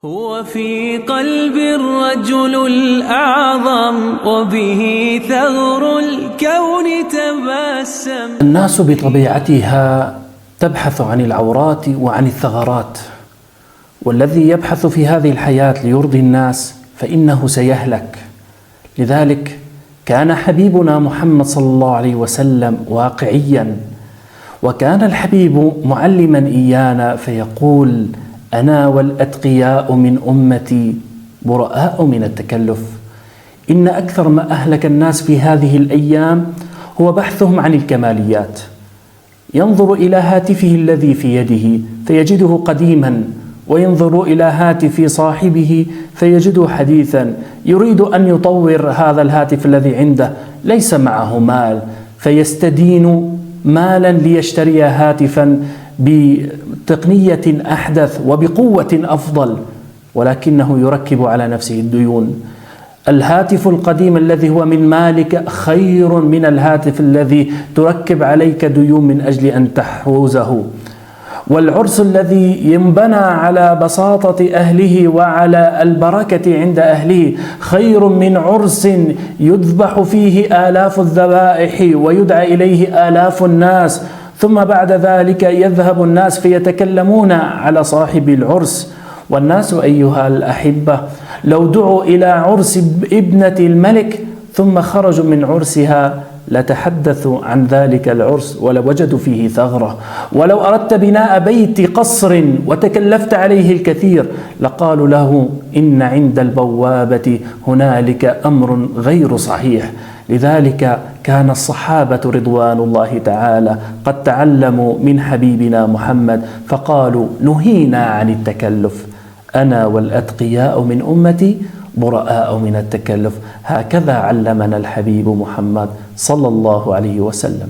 هو في قلب الرجل الأعظم وبه ثغر الكون تبسم. الناس بطبيعتها تبحث عن العورات وعن الثغرات، والذي يبحث في هذه الحياة ليرضي الناس فإنه سيهلك. لذلك كان حبيبنا محمد صلى الله عليه وسلم واقعيا، وكان الحبيب معلما إيانا فيقول: أنا والأتقياء من أمتي براء من التكلف. إن أكثر ما أهلك الناس في هذه الأيام هو بحثهم عن الكماليات. ينظر إلى هاتفه الذي في يده فيجده قديما، وينظر إلى هاتف صاحبه فيجده حديثا. يريد أن يطور هذا الهاتف الذي عنده، ليس معه مال، فيستدين مالا ليشتري هاتفا بتقنية أحدث وبقوة أفضل، ولكنه يركب على نفسه الديون. الهاتف القديم الذي هو من مالك خير من الهاتف الذي تركب عليك ديون من أجل أن تحوزه. والعرس الذي ينبنى على بساطة أهله وعلى البركة عند أهله خير من عرس يذبح فيه آلاف الذبائح ويدعى إليه آلاف الناس، ثم بعد ذلك يذهب الناس فيتكلمون على صاحب العرس. والناس أيها الأحبة لو دعوا إلى عرس ابنة الملك ثم خرجوا من عرسها لتحدثوا عن ذلك العرس ولوجدوا فيه ثغرة. ولو أردت بناء بيت قصر وتكلفت عليه الكثير لقالوا له: إن عند البوابة هنالك أمر غير صحيح. لذلك كان الصحابة رضوان الله تعالى قد تعلموا من حبيبنا محمد فقالوا: نهينا عن التكلف، أنا والأتقياء من أمتي براء من التكلف. هكذا علمنا الحبيب محمد صلى الله عليه وسلم.